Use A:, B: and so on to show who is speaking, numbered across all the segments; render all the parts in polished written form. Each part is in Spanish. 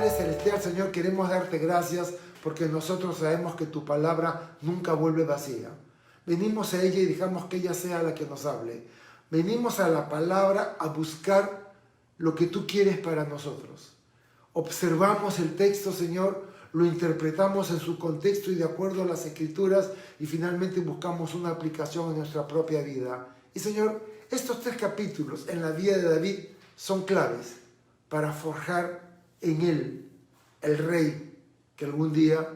A: Padre Celestial, Señor, queremos darte gracias porque nosotros sabemos que tu palabra nunca vuelve vacía. Venimos a ella y dejamos que ella sea la que nos hable. Venimos a la palabra a buscar lo que tú quieres para nosotros. Observamos el texto, Señor, lo interpretamos en su contexto y de acuerdo a las Escrituras y finalmente buscamos una aplicación en nuestra propia vida. Y Señor, estos 3 capítulos en la vida de David son claves para forjar en él el rey que algún día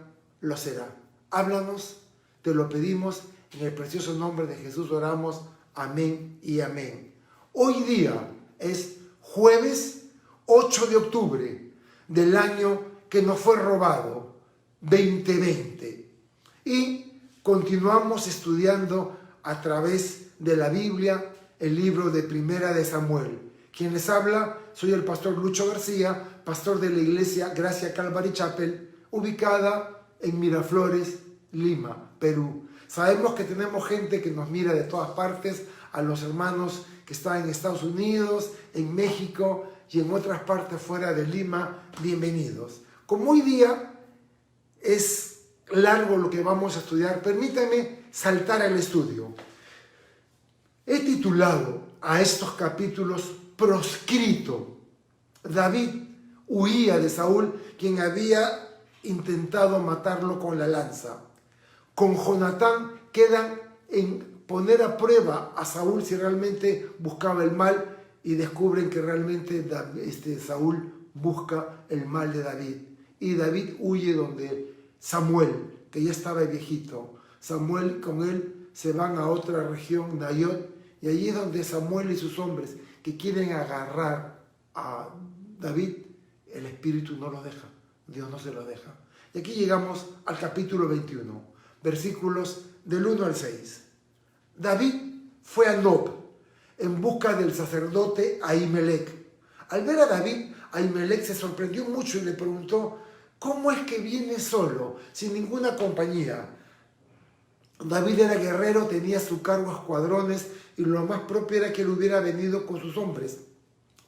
A: lo será. Háblanos, te lo pedimos, en el precioso nombre de Jesús oramos, amén y amén. Hoy día es jueves 8 de octubre del año que nos fue robado, 2020. Y continuamos estudiando a través de la Biblia el libro de Primera de Samuel. Quien les habla, soy el pastor Lucho García, pastor de la iglesia Gracia Calvary Chapel, ubicada en Miraflores, Lima, Perú. Sabemos que tenemos gente que nos mira de todas partes, a los hermanos que están en Estados Unidos, en México y en otras partes fuera de Lima, bienvenidos. Como hoy día es largo lo que vamos a estudiar, permítanme saltar al estudio. He titulado a estos capítulos Proscrito. David huía de Saúl, quien había intentado matarlo con la lanza. Con Jonatán quedan en poner a prueba a Saúl si realmente buscaba el mal y descubren que realmente Saúl busca el mal de David. Y David huye donde Samuel, que ya estaba viejito. Samuel con él se van a otra región, Nayot, y allí es donde Samuel y sus hombres que quieren agarrar a David, el espíritu no los deja, Dios no se los deja. Y aquí llegamos al capítulo 21, versículos del 1 al 6. David fue a Nob en busca del sacerdote Ahimelech. Al ver a David, Ahimelech se sorprendió mucho y le preguntó: ¿cómo es que viene solo, sin ninguna compañía? David era guerrero, tenía a su cargo escuadrones y lo más propio era que él hubiera venido con sus hombres.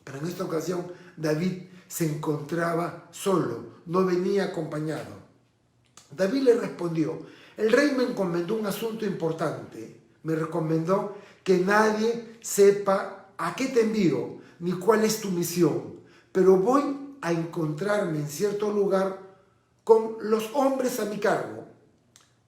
A: Pero en esta ocasión David se encontraba solo, no venía acompañado. David le respondió: el rey me encomendó un asunto importante. Me recomendó que nadie sepa a qué te envío ni cuál es tu misión, pero voy a encontrarme en cierto lugar con los hombres a mi cargo.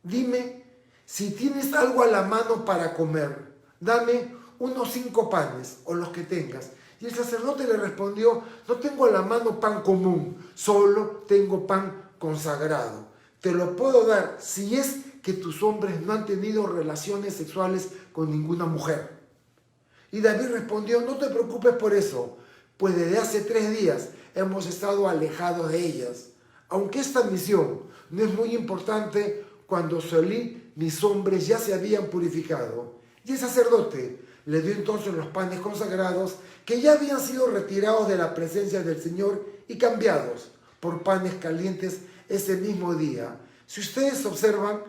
A: Dime si tienes algo a la mano para comer. Dame unos 5 panes o los que tengas. Y el sacerdote le respondió: no tengo a la mano pan común, solo tengo pan consagrado. Te lo puedo dar si es que tus hombres no han tenido relaciones sexuales con ninguna mujer. Y David respondió: no te preocupes por eso, pues desde hace 3 días hemos estado alejados de ellas. Aunque esta misión no es muy importante, cuando salí mis hombres ya se habían purificado. Y el sacerdote le dio entonces los panes consagrados que ya habían sido retirados de la presencia del Señor y cambiados por panes calientes ese mismo día. Si ustedes observan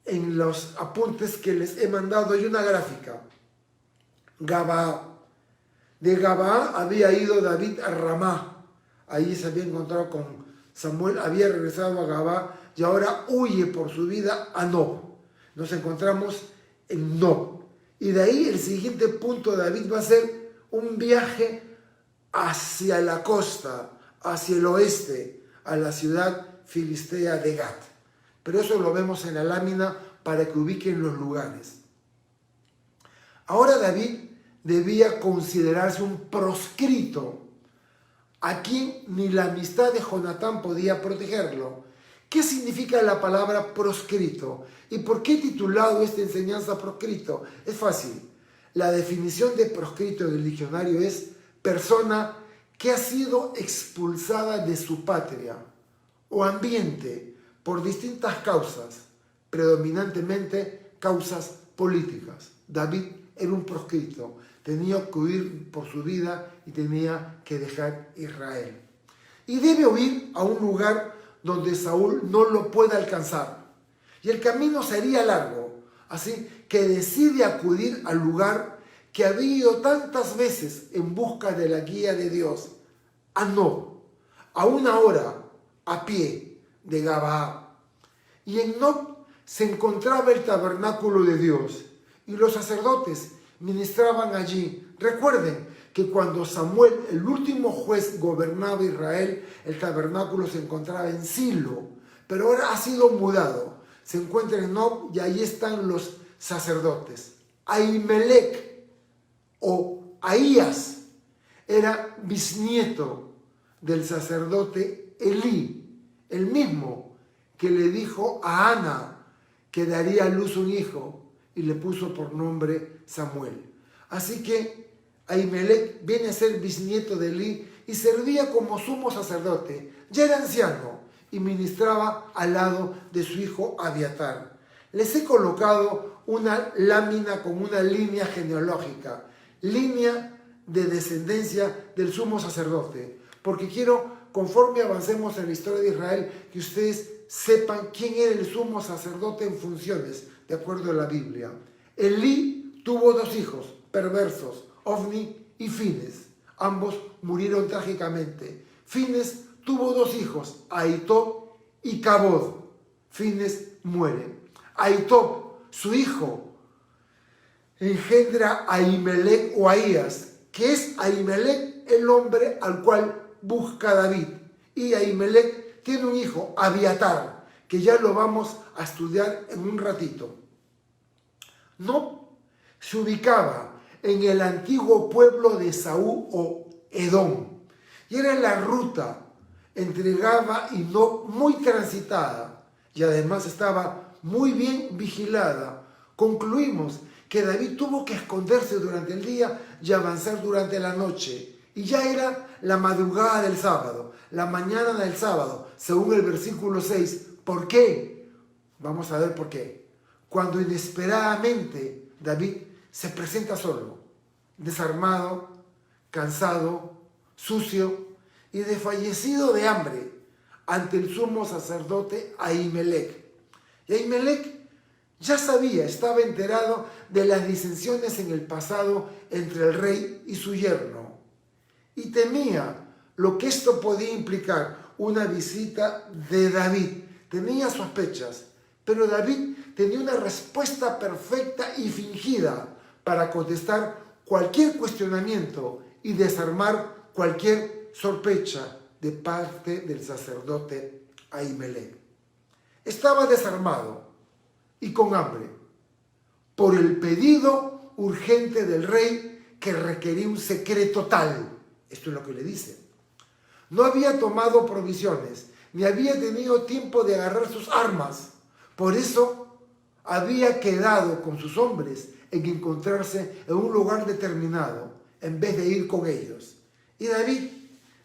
A: en los apuntes que les he mandado, hay una gráfica. Gabaa. De Gabaa había ido David a Ramá. Ahí se había encontrado con Samuel, había regresado a Gabaa y ahora huye por su vida a Nob. Nos encontramos en Nob. Y de ahí el siguiente punto de David va a ser un viaje hacia la costa, hacia el oeste, a la ciudad filistea de Gat. Pero eso lo vemos en la lámina para que ubiquen los lugares. Ahora David debía considerarse un proscrito, a quien ni la amistad de Jonatán podía protegerlo. ¿Qué significa la palabra proscrito? ¿Y por qué he titulado esta enseñanza proscrito? Es fácil. La definición de proscrito en el diccionario es persona que ha sido expulsada de su patria o ambiente por distintas causas, predominantemente causas políticas. David era un proscrito, tenía que huir por su vida y tenía que dejar Israel. Y debe huir a un lugar donde Saúl no lo pueda alcanzar. Y el camino sería largo, así que decide acudir al lugar que había ido tantas veces en busca de la guía de Dios, a Nob. a 1 hora a pie de Gabaa. Y en Nob se encontraba el tabernáculo de Dios, y los sacerdotes ministraban allí. Recuerden que cuando Samuel, el último juez, gobernaba Israel, el tabernáculo se encontraba en Silo, pero ahora ha sido mudado. Se encuentra en Nob y ahí están los sacerdotes. Ahimelech o Ahías era bisnieto del sacerdote Elí, el mismo que le dijo a Ana que daría a luz un hijo y le puso por nombre Samuel. Así que Ahimelech viene a ser bisnieto de Elí y servía como sumo sacerdote. Ya era anciano y ministraba al lado de su hijo Abiatar. Les he colocado una lámina con una línea genealógica, línea de descendencia del sumo sacerdote, porque quiero, conforme avancemos en la historia de Israel, que ustedes sepan quién era el sumo sacerdote en funciones, de acuerdo a la Biblia. Elí tuvo 2 hijos perversos, Ofni y Fines. Ambos murieron trágicamente. Fines tuvo 2 hijos, Ahitob y Cabod. Fines muere. Ahitob, su hijo, engendra a Ahimelech o Ahías, que es Ahimelech el hombre al cual busca David. Y Ahimelech tiene un hijo, Abiatar, que ya lo vamos a estudiar en un ratito. No se ubicaba en el antiguo pueblo de Saúl o Edom, y era la ruta entregaba y no muy transitada, y además estaba muy bien vigilada. Concluimos que David tuvo que esconderse durante el día y avanzar durante la noche, y ya era la madrugada del sábado, la mañana del sábado, según el versículo 6. ¿Por qué? Vamos a ver por qué. Cuando inesperadamente David se presenta solo, desarmado, cansado, sucio y desfallecido de hambre ante el sumo sacerdote Ahimelech. Y Ahimelech ya sabía, estaba enterado de las disensiones en el pasado entre el rey y su yerno, y temía lo que esto podía implicar, una visita de David. Tenía sospechas, pero David tenía una respuesta perfecta y fingida para contestar cualquier cuestionamiento y desarmar cualquier sospecha de parte del sacerdote Ahimelech. Estaba desarmado y con hambre por el pedido urgente del rey que requería un secreto tal. Esto es lo que le dice. No había tomado provisiones, ni había tenido tiempo de agarrar sus armas. Por eso había quedado con sus hombres en encontrarse en un lugar determinado, en vez de ir con ellos. Y David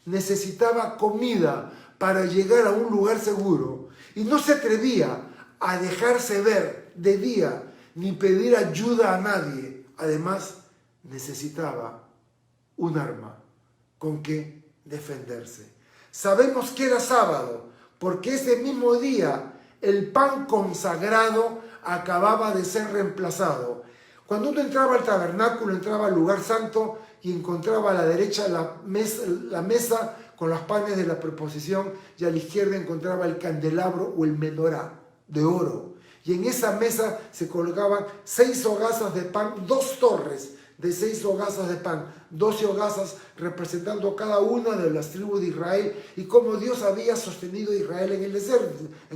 A: necesitaba comida para llegar a un lugar seguro, y no se atrevía a dejarse ver de día, ni pedir ayuda a nadie. Además, necesitaba un arma con que defenderse. Sabemos que era sábado, porque ese mismo día el pan consagrado acababa de ser reemplazado. Cuando uno entraba al tabernáculo, entraba al lugar santo y encontraba a la derecha la mesa con los panes de la preposición, y a la izquierda encontraba el candelabro o el menorá de oro. Y en esa mesa se colgaban 6 hogazas de pan, 2 torres de 6 hogazas de pan, 12 hogazas representando cada una de las tribus de Israel, y cómo Dios había sostenido a Israel en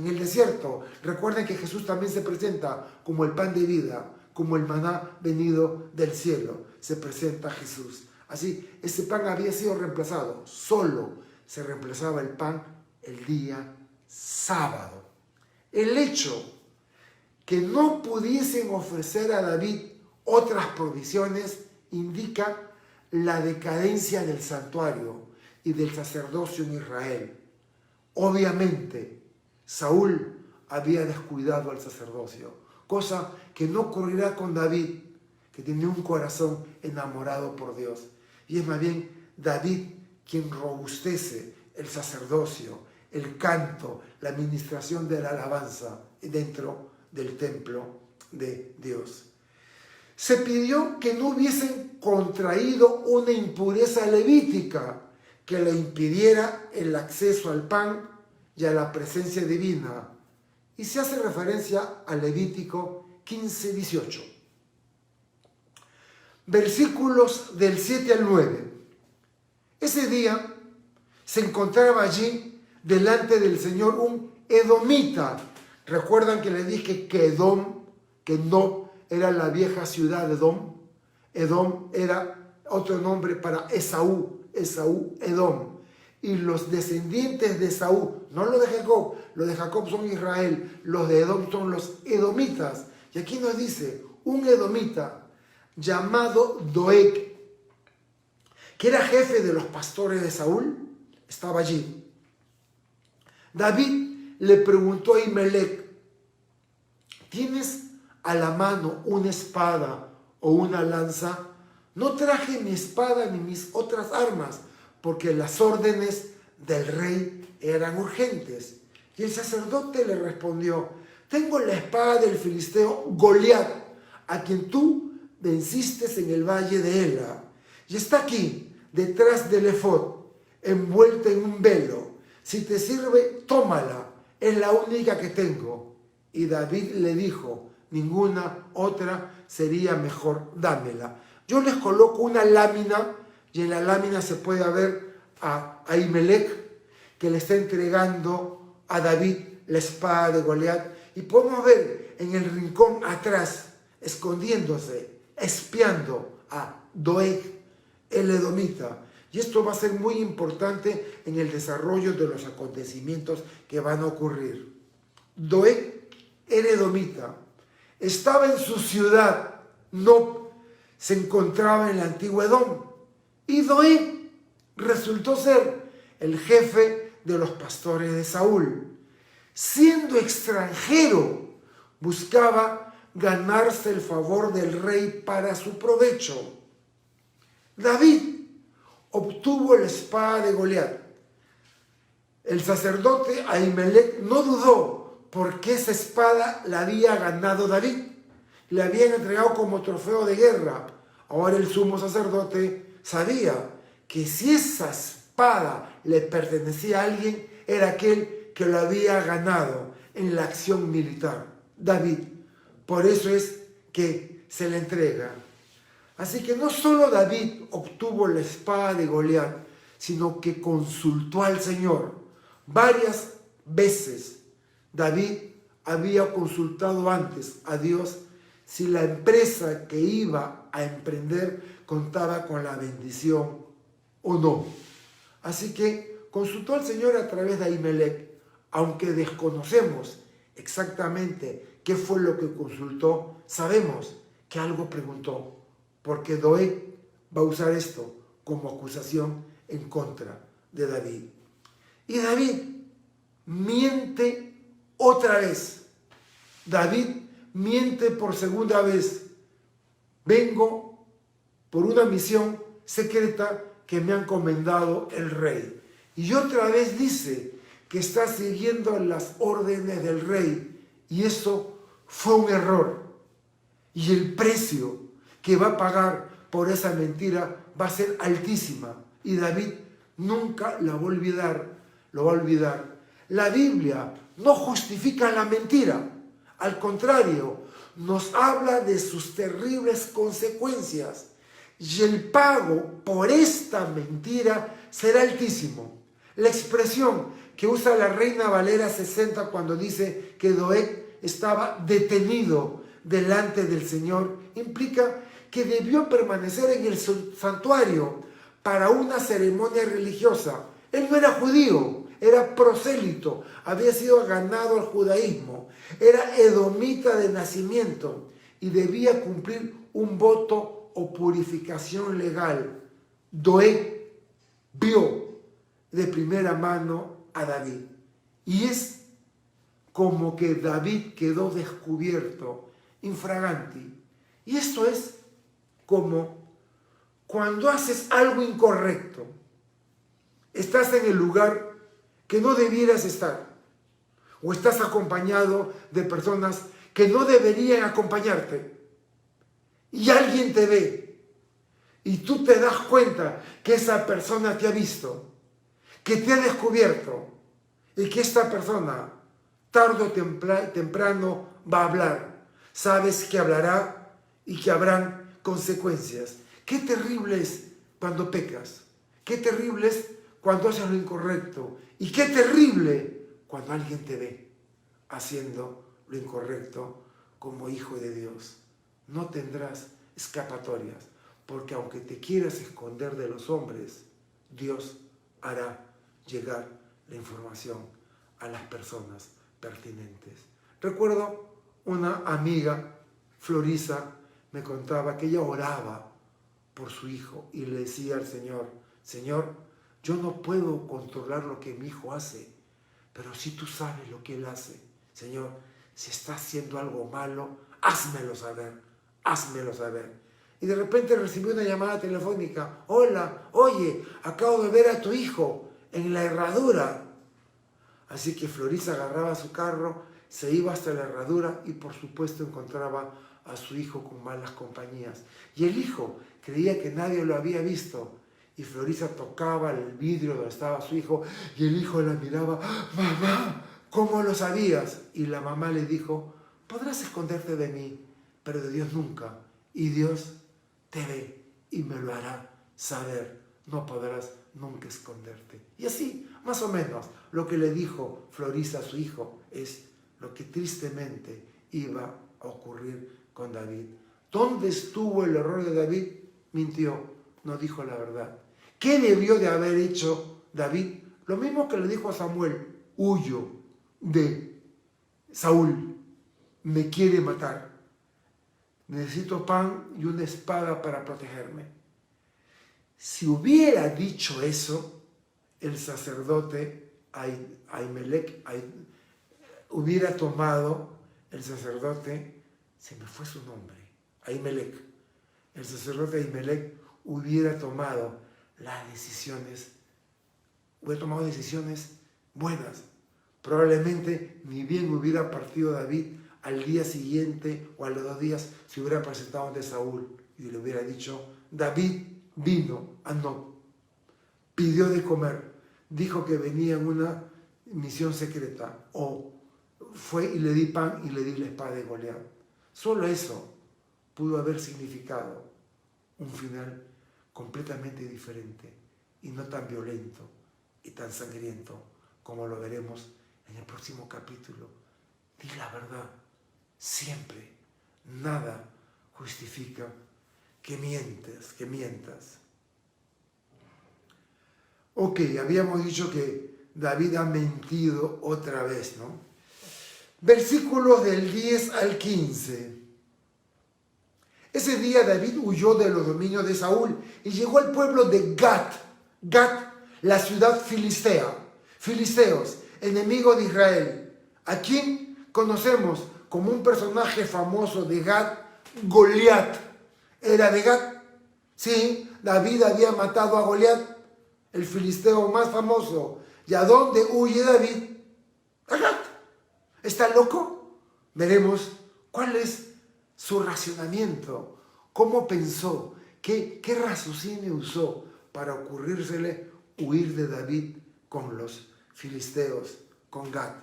A: el desierto. Recuerden que Jesús también se presenta como el pan de vida, como el maná venido del cielo. Se presenta Jesús. Así, ese pan había sido reemplazado. Solo se reemplazaba el pan el día sábado. El hecho que no pudiesen ofrecer a David otras provisiones indica la decadencia del santuario y del sacerdocio en Israel. Obviamente, Saúl había descuidado al sacerdocio, cosa que no ocurrirá con David, que tenía un corazón enamorado por Dios. Y es más bien David quien robustece el sacerdocio, el canto, la administración de la alabanza dentro del templo de Dios. Se pidió que no hubiesen contraído una impureza levítica, que le impidiera el acceso al pan y a la presencia divina. Y se hace referencia a Levítico 15:18. Versículos del 7 al 9. Ese día se encontraba allí delante del Señor un edomita. ¿Recuerdan que le dije que Edom, que no era la vieja ciudad de Edom? Edom era otro nombre para Esaú, Edom. Y los descendientes de Esaú, no los de Jacob son Israel, los de Edom son los edomitas. Y aquí nos dice, un edomita llamado Doeg, que era jefe de los pastores de Saúl, estaba allí. David le preguntó a Ahimelech, ¿tienes a la mano una espada o una lanza? No traje mi espada ni mis otras armas, porque las órdenes del rey eran urgentes. Y el sacerdote le respondió, tengo la espada del filisteo Goliat, a quien tú venciste en el valle de Ela, y está aquí, detrás del efod, envuelta en un velo. Si te sirve, tómala, es la única que tengo. Y David le dijo, ninguna otra sería mejor, dámela. Yo les coloco una lámina, y en la lámina se puede ver a Ahimelech, que le está entregando a David la espada de Goliat. Y podemos ver en el rincón atrás, escondiéndose, espiando a Doeg, el edomita. Y esto va a ser muy importante en el desarrollo de los acontecimientos que van a ocurrir. Doeg, el edomita, estaba en su ciudad, Nob, se encontraba en la antigua Edom. Y Doeg resultó ser el jefe de los pastores de Saúl. Siendo extranjero, buscaba ganarse el favor del rey para su provecho. David obtuvo la espada de Goliat. El sacerdote Ahimelech no dudó, porque esa espada la había ganado David. Le habían entregado como trofeo de guerra. Ahora el sumo sacerdote sabía que si esa espada le pertenecía a alguien, era aquel que lo había ganado en la acción militar, David. Por eso es que se le entrega. Así que no solo David obtuvo la espada de Goliat, sino que consultó al Señor. Varias veces David había consultado antes a Dios si la empresa que iba a emprender contaba con la bendición o no. Así que consultó al Señor a través de Ahimelech, aunque desconocemos exactamente qué fue lo que consultó, sabemos que algo preguntó, porque Doeg va a usar esto como acusación en contra de David. Y David miente otra vez. David miente por segunda vez. Vengo por una misión secreta que me ha encomendado el rey. Y otra vez dice que está siguiendo las órdenes del rey. Y eso fue un error. Y el precio que va a pagar por esa mentira va a ser altísima. Y David nunca la va a olvidar, lo va a olvidar. La Biblia no justifica la mentira. Al contrario, nos habla de sus terribles consecuencias. Y el pago por esta mentira será altísimo. La expresión que usa la Reina Valera 60 cuando dice que Doeg estaba detenido delante del Señor implica que debió permanecer en el santuario para una ceremonia religiosa. Él no era judío, era prosélito, había sido ganado al judaísmo, era edomita de nacimiento y debía cumplir un voto o purificación legal. Doeg vio de primera mano a David y es como que David quedó descubierto infraganti. Y esto es como cuando haces algo incorrecto, estás en el lugar que no debieras estar, o estás acompañado de personas que no deberían acompañarte, y alguien te ve, y tú te das cuenta que esa persona te ha visto, que te ha descubierto y que esta persona tarde o temprano va a hablar. Sabes que hablará y que habrán consecuencias. Qué terrible es cuando pecas. Qué terrible es cuando haces lo incorrecto. Y qué terrible cuando alguien te ve haciendo lo incorrecto como hijo de Dios. No tendrás escapatorias, porque aunque te quieras esconder de los hombres, Dios hará llegar la información a las personas pertinentes. Recuerdo una amiga, Florisa, me contaba que ella oraba por su hijo y le decía al Señor: Señor, yo no puedo controlar lo que mi hijo hace, pero si tú sabes lo que él hace, Señor, si está haciendo algo malo, házmelo saber, házmelo saber. Y de repente recibió una llamada telefónica: hola, oye, acabo de ver a tu hijo en la herradura. Así que Florisa agarraba su carro, se iba hasta la herradura y por supuesto encontraba a su hijo con malas compañías. Y el hijo creía que nadie lo había visto. Y Florisa tocaba el vidrio donde estaba su hijo y el hijo la miraba: mamá, ¿cómo lo sabías? Y la mamá le dijo: podrás esconderte de mí, pero de Dios nunca. Y Dios te ve y me lo hará saber. No podrás nunca esconderte. Y así, más o menos, lo que le dijo Florisa a su hijo es lo que tristemente iba a ocurrir con David. ¿Dónde estuvo el error de David? Mintió, no dijo la verdad. ¿Qué debió de haber hecho David? Lo mismo que le dijo a Samuel: huyo de Saúl, me quiere matar. Necesito pan y una espada para protegerme. Si hubiera dicho eso, el sacerdote Ahimelech hubiera tomado, el sacerdote, se me fue su nombre, Ahimelech, el sacerdote Ahimelech hubiera tomado decisiones buenas. Probablemente ni bien hubiera partido David al día siguiente o a los 2 días, se hubiera presentado ante Saúl y le hubiera dicho: David vino a Nob, pidió de comer, dijo que venía en una misión secreta, o fue y le di pan y le di la espada de Goliat. Solo eso pudo haber significado un final completamente diferente y no tan violento y tan sangriento como lo veremos en el próximo capítulo. Di la verdad siempre. Nada justifica que mientas. Ok, habíamos dicho que David ha mentido otra vez, ¿no? Versículos del 10 al 15. Ese día David huyó de los dominios de Saúl y llegó al pueblo de Gat. Gat, la ciudad filistea. Filisteos, enemigo de Israel. ¿A quién conocemos como un personaje famoso de Gat? Goliat. ¿Era de Gat? Sí, David había matado a Goliat, el filisteo más famoso. ¿Y a dónde huye David? A Gat. ¿Está loco? Veremos cuál es su racionamiento, cómo pensó, qué raciocinio usó para ocurrírsele huir de David con los filisteos, con Gat.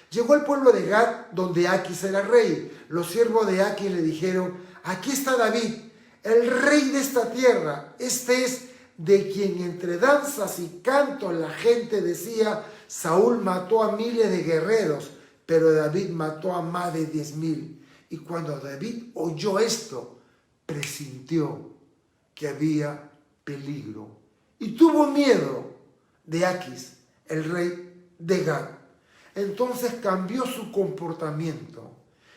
A: Llegó al pueblo de Gat, donde Aquis era rey. Los siervos de Aquis le dijeron: aquí está David, el rey de esta tierra. Este es de quien entre danzas y cantos la gente decía: Saúl mató a miles de guerreros, pero David mató a más de 10,000. Y cuando David oyó esto, presintió que había peligro y tuvo miedo de Aquis, el rey de Gat. Entonces cambió su comportamiento,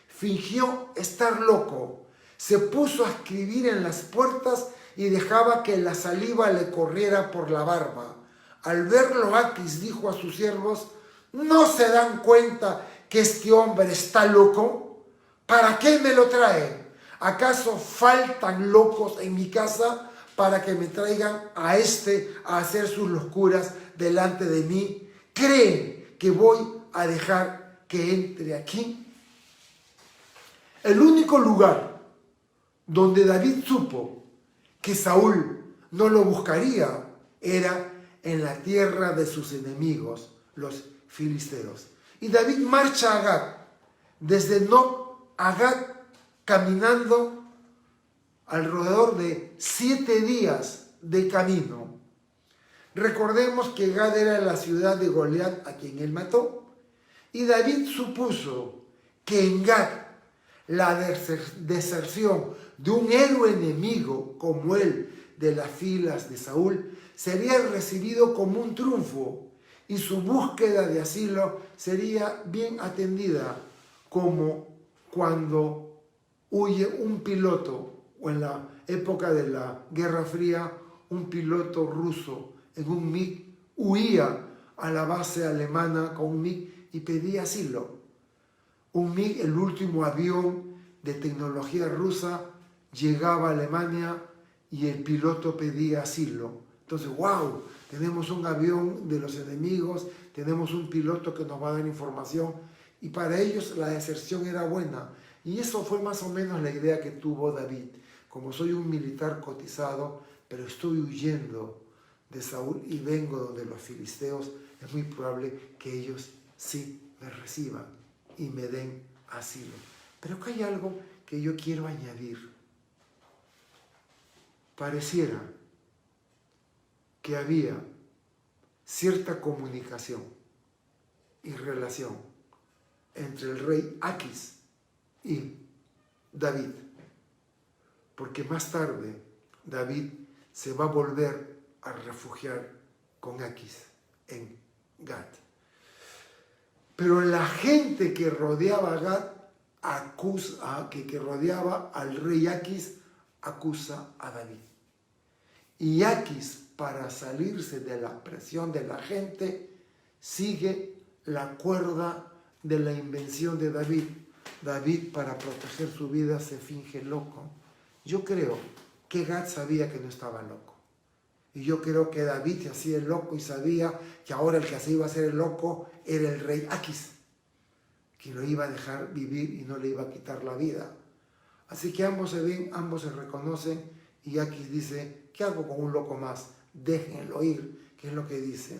A: fingió estar loco, se puso a escribir en las puertas y dejaba que la saliva le corriera por la barba. Al verlo, Aquis dijo a sus siervos: ¿no se dan cuenta que este hombre está loco? ¿Para qué me lo traen? ¿Acaso faltan locos en mi casa para que me traigan a hacer sus locuras delante de mí? ¿Creen que voy a dejar que entre aquí? El único lugar donde David supo que Saúl no lo buscaría era en la tierra de sus enemigos, los filisteos. Y David marcha a Gat, desde Nob a Gat, caminando alrededor de 7 días de camino. Recordemos que Gat era la ciudad de Goliat, a quien él mató, y David supuso que en Gat la deserción de un héroe enemigo como él de las filas de Saúl sería recibido como un triunfo y su búsqueda de asilo sería bien atendida, como cuando huye un piloto, o en la época de la Guerra Fría, un piloto ruso en un MiG huía a la base alemana con un MiG y pedía asilo. Un MiG, el último avión de tecnología rusa, llegaba a Alemania y el piloto pedía asilo. Entonces, wow, tenemos un avión de los enemigos, tenemos un piloto que nos va a dar información, y para ellos la deserción era buena. Y eso fue más o menos la idea que tuvo David. Como soy un militar cotizado, pero estoy huyendo de Saúl y vengo donde los filisteos, es muy probable que ellos sí me reciban y me den asilo. Pero acá hay algo que yo quiero añadir. Pareciera que había cierta comunicación y relación entre el rey Aquis y David, porque más tarde David se va a volver a refugiar con Aquis en Gat. Pero la gente que rodeaba a Gat que rodeaba al rey Aquis acusa a David. Y Aquis, para salirse de la presión de la gente, sigue la cuerda de la invención de David. David, para proteger su vida, se finge loco. Yo creo que Gat sabía que no estaba loco. Y yo creo que David se hacía el loco y sabía que ahora el que se iba a hacer el loco era el rey Aquis, que lo iba a dejar vivir y no le iba a quitar la vida. Así que ambos se ven, ambos se reconocen, y Aquis dice, ¿qué hago con un loco más? Déjenlo ir, que es lo que dice.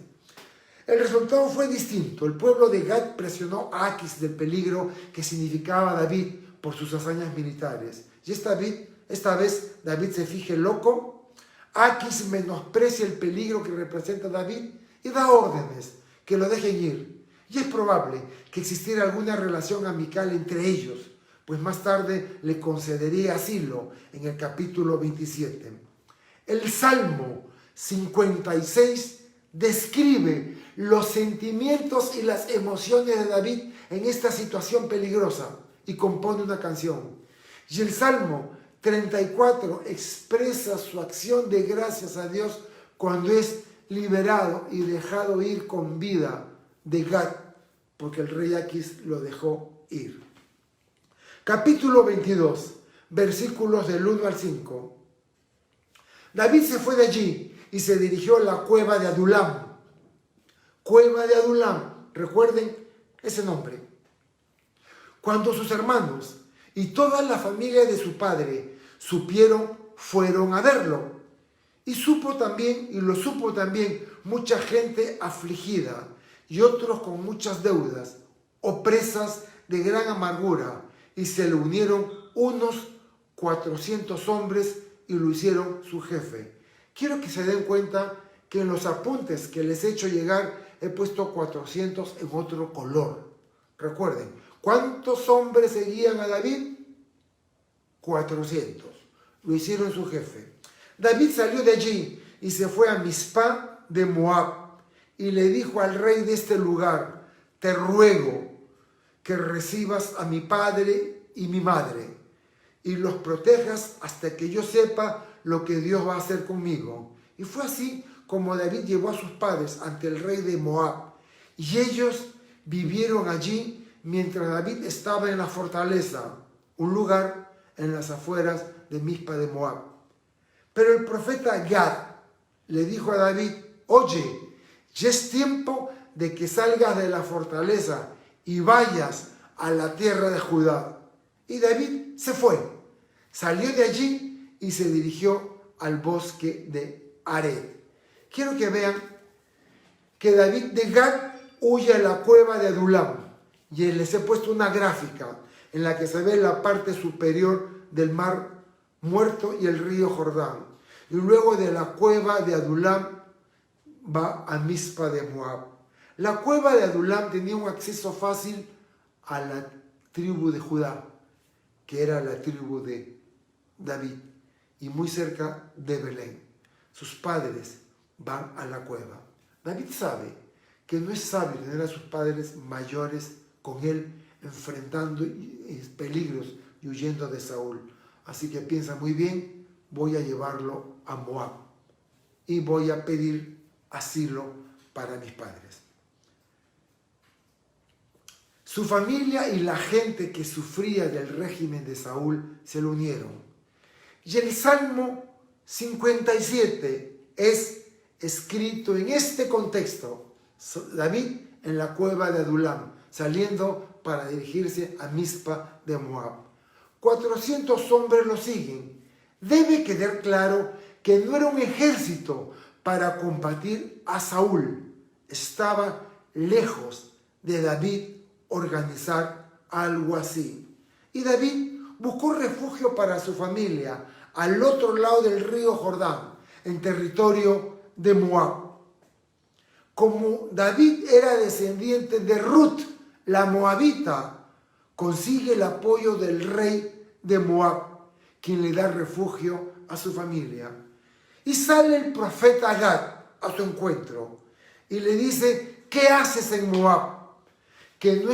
A: El resultado fue distinto. El pueblo de Gat presionó a Aquis del peligro que significaba David por sus hazañas militares. Y esta vez David se finge loco. Aquis menosprecia el peligro que representa David y da órdenes que lo dejen ir. Y es probable que existiera alguna relación amical entre ellos, pues más tarde le concedería asilo en el capítulo 27. El Salmo 56 describe los sentimientos y las emociones de David en esta situación peligrosa y compone una canción. Y el Salmo 34 expresa su acción de gracias a Dios cuando es liberado y dejado ir con vida de Gat, porque el rey Aquis lo dejó ir. Capítulo 22, versículos del 1 al 5. David se fue de allí y se dirigió a la cueva de Adulam. Cueva de Adulam, recuerden ese nombre. Cuando sus hermanos y toda la familia de su padre supieron, fueron a verlo. Y lo supo también mucha gente afligida y otros con muchas deudas, opresas de gran amargura, y se le unieron unos 400 hombres y lo hicieron su jefe. Quiero que se den cuenta que en los apuntes que les he hecho llegar he puesto 400 en otro color. Recuerden, ¿cuántos hombres seguían a David? 400. Lo hicieron su jefe. David salió de allí y se fue a Mizpá de Moab y le dijo al rey de este lugar, te ruego que recibas a mi padre y mi madre y los protejas hasta que yo sepa lo que Dios va a hacer conmigo. Y fue así como David llevó a sus padres ante el rey de Moab, y ellos vivieron allí mientras David estaba en la fortaleza, un lugar en las afueras de Mizpa de Moab. Pero el profeta Gad le dijo a David, oye, ya es tiempo de que salgas de la fortaleza y vayas a la tierra de Judá. Y David se fue, salió de allí y se dirigió al bosque de Ared. Quiero que vean que David de Gad huye a la cueva de Adulam. Y les he puesto una gráfica en la que se ve la parte superior del mar Muerto y el río Jordán. Y luego de la cueva de Adulam va a Mizpa de Moab. La cueva de Adulam tenía un acceso fácil a la tribu de Judá, que era la tribu de David, y muy cerca de Belén. Sus padres van a la cueva. David sabe que no es sabio tener a sus padres mayores con él enfrentando peligros y huyendo de Saúl. Así que piensa muy bien, voy a llevarlo a Moab y voy a pedir asilo para mis padres. Su familia y la gente que sufría del régimen de Saúl se lo unieron. Y el Salmo 57 es escrito en este contexto. David en la cueva de Adulam, saliendo para dirigirse a Mizpa de Moab. 400 hombres lo siguen. Debe quedar claro que no era un ejército para combatir a Saúl. Estaba lejos de David organizar algo así. Y David buscó refugio para su familia al otro lado del río Jordán, en territorio de Moab. Como David era descendiente de Ruth, la moabita, consigue el apoyo del rey de Moab, quien le da refugio a su familia. Y sale el profeta Gad a su encuentro y le dice: ¿qué haces en Moab? Que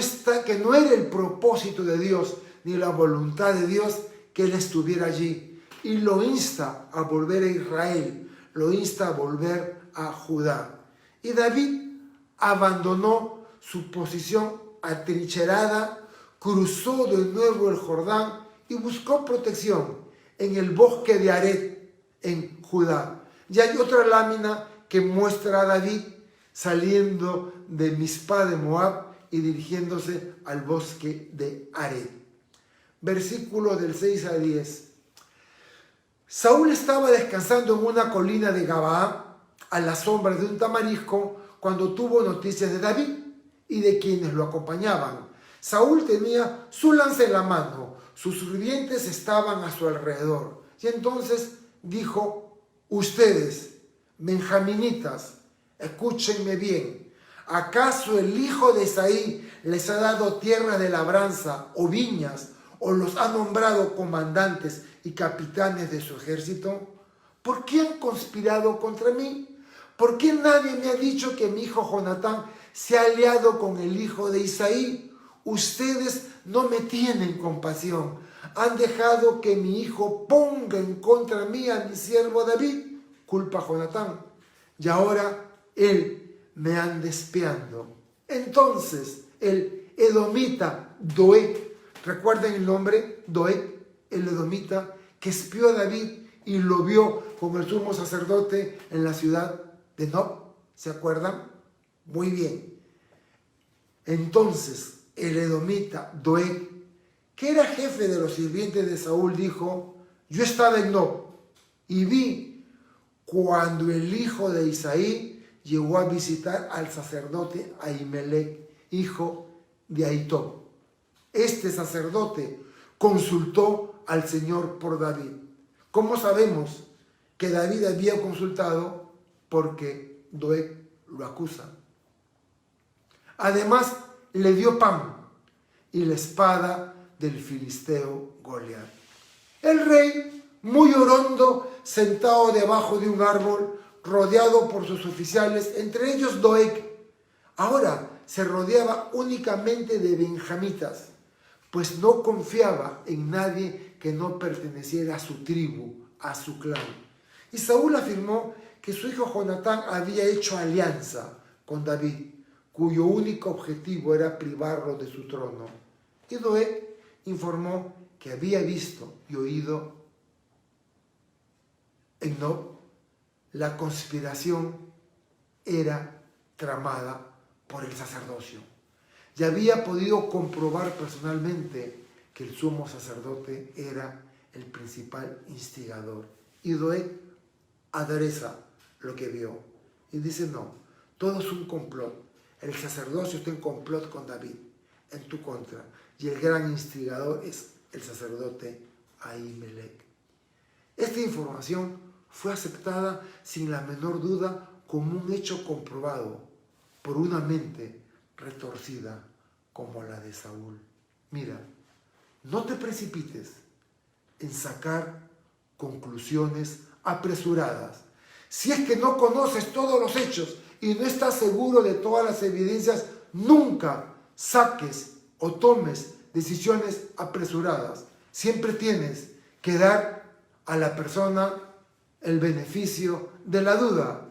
A: no era el propósito de Dios ni la voluntad de Dios que él estuviera allí. Y lo insta a volver a Israel, lo insta a volver a Judá. Y David abandonó su posición atrincherada, cruzó de nuevo el Jordán y buscó protección en el bosque de Aret, en Judá. Y hay otra lámina que muestra a David saliendo de Mizpa de Moab y dirigiéndose al bosque de Aret. Versículo del 6 a 10. Saúl estaba descansando en una colina de Gabaa, a la sombra de un tamarisco, cuando tuvo noticias de David y de quienes lo acompañaban. Saúl tenía su lanza en la mano, sus sirvientes estaban a su alrededor. Y entonces dijo: ustedes, benjaminitas, escúchenme bien. ¿Acaso el hijo de Isaí les ha dado tierra de labranza o viñas, o los ha nombrado comandantes y capitanes de su ejército? ¿Por qué han conspirado contra mí? ¿Por qué nadie me ha dicho que mi hijo Jonatán se ha aliado con el hijo de Isaí? Ustedes no me tienen compasión. Han dejado que mi hijo ponga en contra mí a mi siervo David. Culpa a Jonatán. Y ahora él me anda espiando. Entonces el edomita Doeg, ¿recuerdan el nombre? Doeg, el edomita, que espió a David y lo vio con el sumo sacerdote en la ciudad de Nob. ¿Se acuerdan? Muy bien. Entonces el edomita Doeg, que era jefe de los sirvientes de Saúl, dijo: yo estaba en Nob y vi cuando el hijo de Isaí llegó a visitar al sacerdote Ahimelech, hijo de Ahitob. Este sacerdote consultó al Señor por David. ¿Cómo sabemos que David había consultado? Porque Doeg lo acusa. Además, le dio pan y la espada del filisteo Goliat. El rey, muy orondo, sentado debajo de un árbol, rodeado por sus oficiales, entre ellos Doeg, ahora se rodeaba únicamente de benjamitas, pues no confiaba en nadie que no perteneciera a su tribu, a su clan. Y Saúl afirmó que su hijo Jonatán había hecho alianza con David, cuyo único objetivo era privarlo de su trono. Y Doeg informó que había visto y oído en Nob. La conspiración era tramada por el sacerdocio. Y había podido comprobar personalmente que el sumo sacerdote era el principal instigador. Y Doeg adereza lo que vio y dice: no, Todo es un complot. El sacerdocio está en complot con David, en tu contra. Y el gran instigador es el sacerdote Ahimelech. Esta información fue aceptada sin la menor duda como un hecho comprobado por una mente retorcida como la de Saúl. Mira, no te precipites en sacar conclusiones apresuradas. Si es que no conoces todos los hechos y no estás seguro de todas las evidencias, nunca saques o tomes decisiones apresuradas. Siempre tienes que dar a la persona el beneficio de la duda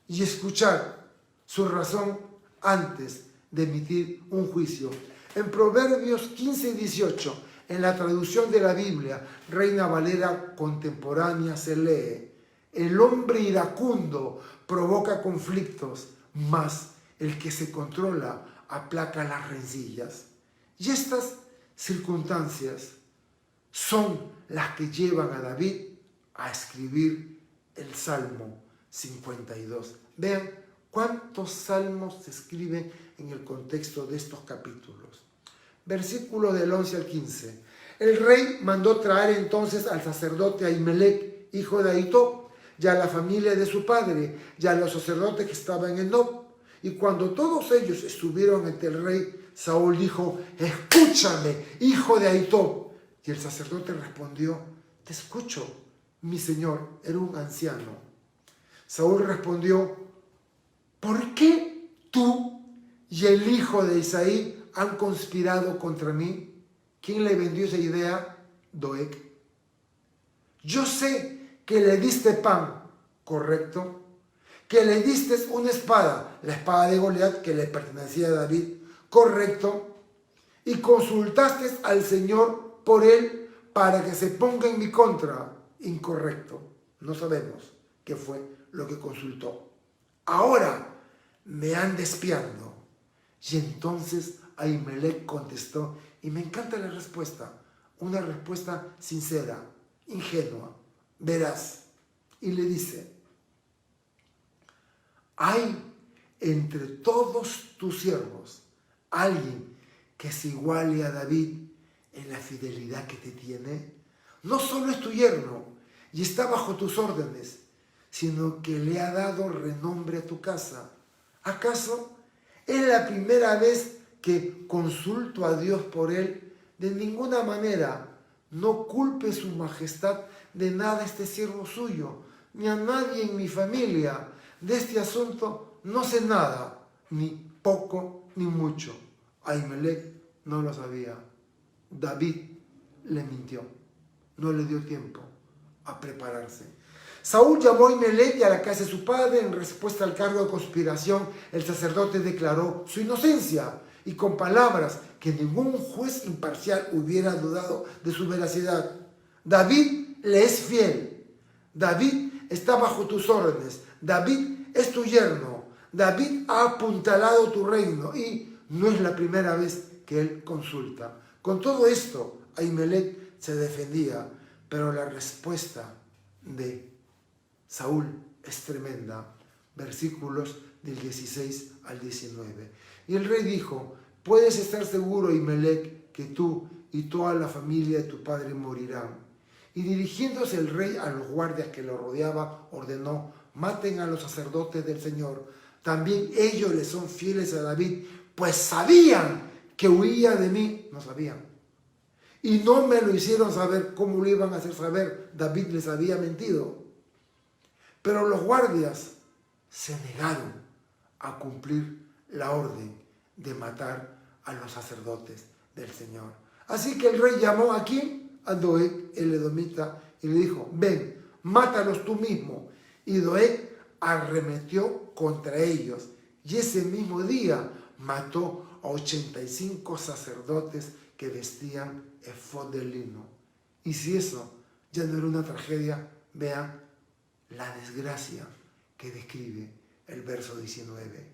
A: y escuchar su razón antes de emitir un juicio. En Proverbios 15 y 18, en la traducción de la Biblia, Reina Valera contemporánea, se lee: el hombre iracundo provoca conflictos, mas el que se controla aplaca las rencillas. Y estas circunstancias son las que llevan a David a escribir el Salmo 52. Vean cuántos salmos se escriben en el contexto de estos capítulos. Versículo del 11 al 15. El rey mandó traer entonces al sacerdote Ahimelech, hijo de Ahitob, y a la familia de su padre, y a los sacerdotes que estaban en Nob. Y cuando todos ellos estuvieron ante el rey, Saúl dijo: escúchame, hijo de Ahitob. Y el sacerdote respondió: te escucho, mi señor. Era un anciano. Saúl respondió: ¿por qué tú y el hijo de Isaí han conspirado contra mí? ¿Quién le vendió esa idea? Doeg. Yo sé que le diste pan, ¿correcto? Que le diste una espada, la espada de Goliat, que le pertenecía a David, ¿correcto? Y consultaste al Señor por él para que se ponga en mi contra, incorrecto. No sabemos qué fue lo que consultó. Ahora me anda espiando. Y entonces Ahimelech contestó, y me encanta la respuesta, una respuesta sincera, ingenua, veraz, y le dice: ¿hay entre todos tus siervos alguien que se iguale a David en la fidelidad que te tiene? No solo es tu yerno y está bajo tus órdenes, sino que le ha dado renombre a tu casa. ¿Acaso es la primera vez que consulto a Dios por él? De ninguna manera. No culpe su majestad de nada este siervo suyo, ni a nadie en mi familia. De este asunto no sé nada, ni poco ni mucho. Ahimelech no lo sabía. David le mintió, no le dio tiempo a prepararse. Saúl llamó a Ahimelech a la casa de su padre. En respuesta al cargo de conspiración, el sacerdote declaró su inocencia, y con palabras que ningún juez imparcial hubiera dudado de su veracidad. David le es fiel. David está bajo tus órdenes. David es tu yerno. David ha apuntalado tu reino y no es la primera vez que él consulta. Con todo esto, Ahimelech se defendía, pero la respuesta de Saúl es tremenda. Versículos del 16 al 19. Y el rey dijo: puedes estar seguro, Ahimelech, que tú y toda la familia de tu padre morirán. Y dirigiéndose el rey a los guardias que lo rodeaban, ordenó: maten a los sacerdotes del Señor. También ellos le son fieles a David, pues sabían que huía de mí. No sabían. Y no me lo hicieron saber. ¿Cómo lo iban a hacer saber? David les había mentido. Pero los guardias se negaron a cumplir la orden de matar a los sacerdotes del Señor. Así que el rey llamó ¿a quién? A Doeg, el edomita, y le dijo: ven, mátalos tú mismo. Y Doeg arremetió contra ellos, y ese mismo día mató a 85 sacerdotes que vestían efod de lino. Y si eso ya no era una tragedia, vean la desgracia que describe el verso 19.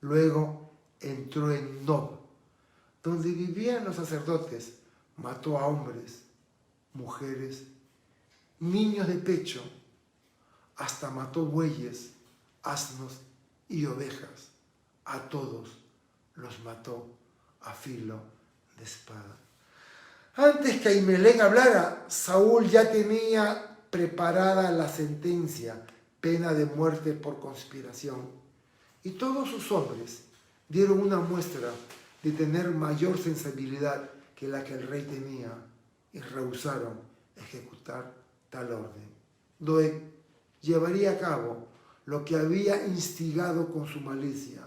A: Luego entró en Nob, donde vivían los sacerdotes, mató a hombres, mujeres, niños de pecho, hasta mató bueyes, asnos y ovejas. A todos los mató a filo de espada. Antes que Ahimelech hablara, Saúl ya tenía preparada la sentencia, pena de muerte por conspiración. Y todos sus hombres dieron una muestra de tener mayor sensibilidad que la que el rey tenía y rehusaron ejecutar tal orden. Doeg llevaría a cabo lo que había instigado con su malicia,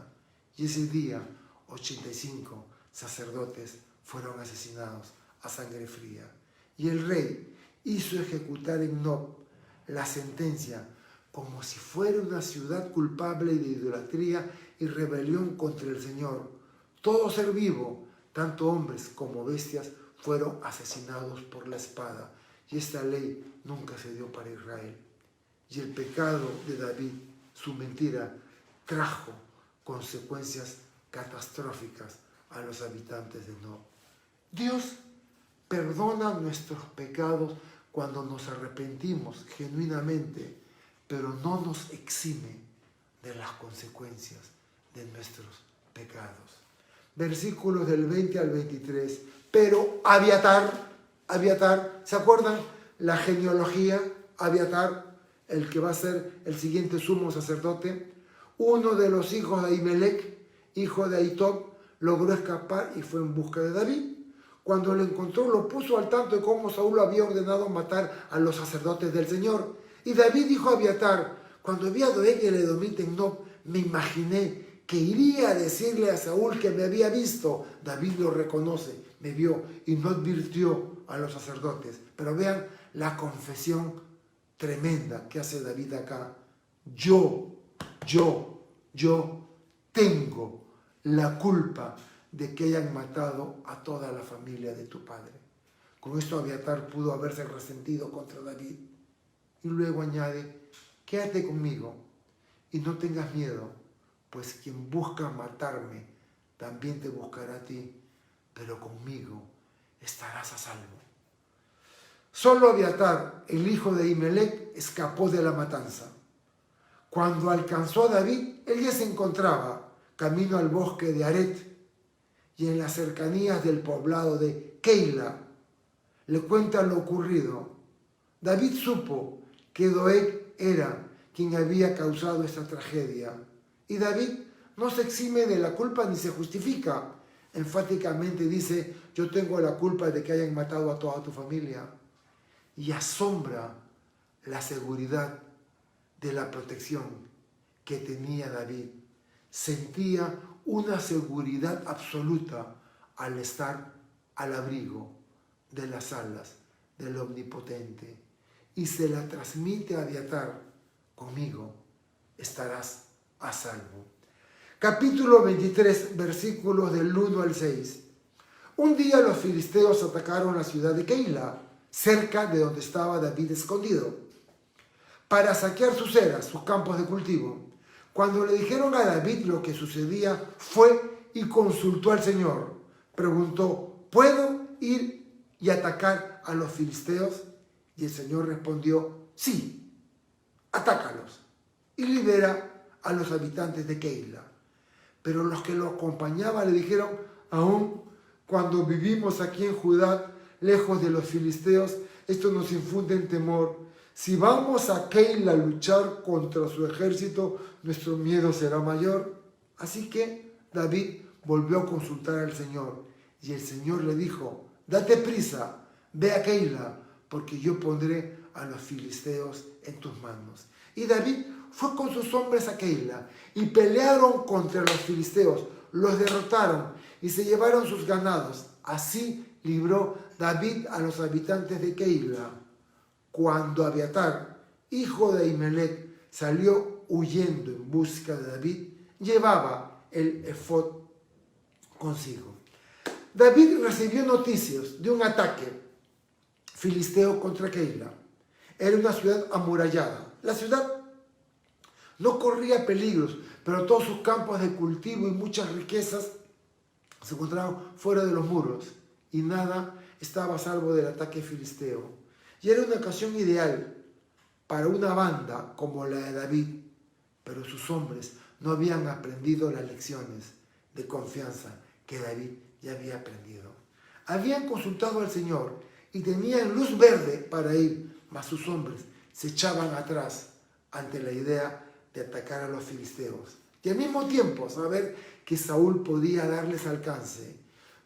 A: y ese día 85 sacerdotes fueron asesinados a sangre fría. Y el rey hizo ejecutar en Nob la sentencia como si fuera una ciudad culpable de idolatría y rebelión contra el Señor. Todo ser vivo, tanto hombres como bestias, fueron asesinados por la espada. Y esta ley nunca se dio para Israel. Y el pecado de David, su mentira, trajo consecuencias catastróficas a los habitantes de Nob. Dios perdona nuestros pecados cuando nos arrepentimos genuinamente, pero no nos exime de las consecuencias de nuestros pecados. Versículos del 20 al 23. Pero Abiatar, ¿se acuerdan? La genealogía, Abiatar, el que va a ser el siguiente sumo sacerdote, uno de los hijos de Ahimelech, hijo de Ahitob, logró escapar y fue en busca de David. Cuando lo encontró, lo puso al tanto de cómo Saúl había ordenado matar a los sacerdotes del Señor. Y David dijo a Abiatar: cuando vi a Doeg el edomita en Nob, me imaginé que iría a decirle a Saúl que me había visto. David lo reconoce, me vio y no advirtió a los sacerdotes. Pero vean la confesión tremenda que hace David acá. Yo tengo la culpa de que hayan matado a toda la familia de tu padre. Con esto Abiatar pudo haberse resentido contra David. Y luego añade: quédate conmigo y no tengas miedo, pues quien busca matarme también te buscará a ti, pero conmigo estarás a salvo. Solo Abiatar, el hijo de Ahimelech, escapó de la matanza. Cuando alcanzó a David, él ya se encontraba camino al bosque de Aret y en las cercanías del poblado de Keila. Le cuentan lo ocurrido. David supo que Doeg era quien había causado esta tragedia. Y David no se exime de la culpa ni se justifica. Enfáticamente dice: yo tengo la culpa de que hayan matado a toda tu familia. Y asombra la seguridad de la protección que tenía David. Sentía una seguridad absoluta al estar al abrigo de las alas del Omnipotente. Y se la transmite a Abiatar: conmigo estarás a salvo. Capítulo 23, versículos del 1 al 6. Un día los filisteos atacaron la ciudad de Keila, cerca de donde estaba David escondido, para saquear sus eras, sus campos de cultivo. Cuando le dijeron a David lo que sucedía, fue y consultó al Señor. Preguntó: ¿puedo ir y atacar a los filisteos? Y el Señor respondió: sí, atácalos y libera a los habitantes de Keila. Pero los que lo acompañaban le dijeron: aún cuando vivimos aquí en Judá, lejos de los filisteos, esto nos infunde en temor. Si vamos a Keila a luchar contra su ejército, nuestro miedo será mayor. Así que David volvió a consultar al Señor, y el Señor le dijo: date prisa, ve a Keila, porque yo pondré a los filisteos en tus manos. Y David fue con sus hombres a Keila, y pelearon contra los filisteos, los derrotaron, y se llevaron sus ganados. Así libró David a los habitantes de Keila. Cuando Abiatar, hijo de Ahimelech, salió huyendo en busca de David, llevaba el efod consigo. David recibió noticias de un ataque filisteo contra Keila. Era una ciudad amurallada. La ciudad no corría peligros, pero todos sus campos de cultivo y muchas riquezas se encontraban fuera de los muros, y nada estaba a salvo del ataque filisteo. Y era una ocasión ideal para una banda como la de David, pero sus hombres no habían aprendido las lecciones de confianza que David ya había aprendido. Habían consultado al Señor y tenían luz verde para ir, mas sus hombres se echaban atrás ante la idea de atacar a los filisteos. Y al mismo tiempo saber que Saúl podía darles alcance.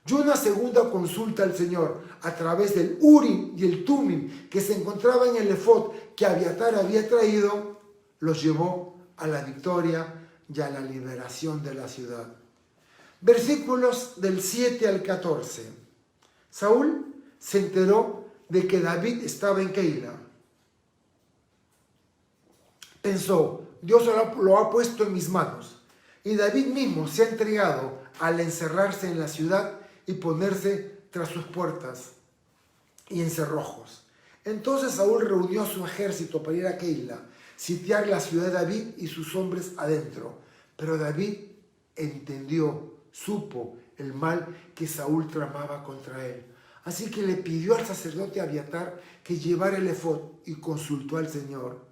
A: Y una segunda consulta al Señor a través del Urim y el Tumim que se encontraba en el efod que Abiatar había traído, los llevó a la victoria y a la liberación de la ciudad. Versículos del 7 al 14. Saúl se enteró de que David estaba en Keila. Pensó, Dios lo ha puesto en mis manos. Y David mismo se ha entregado al encerrarse en la ciudad y ponerse tras sus puertas y en cerrojos. Entonces Saúl reunió a su ejército para ir a Keila, sitiar la ciudad de David y sus hombres adentro. Pero David supo el mal que Saúl tramaba contra él. Así que le pidió al sacerdote Abiatar que llevara el efod y consultó al Señor.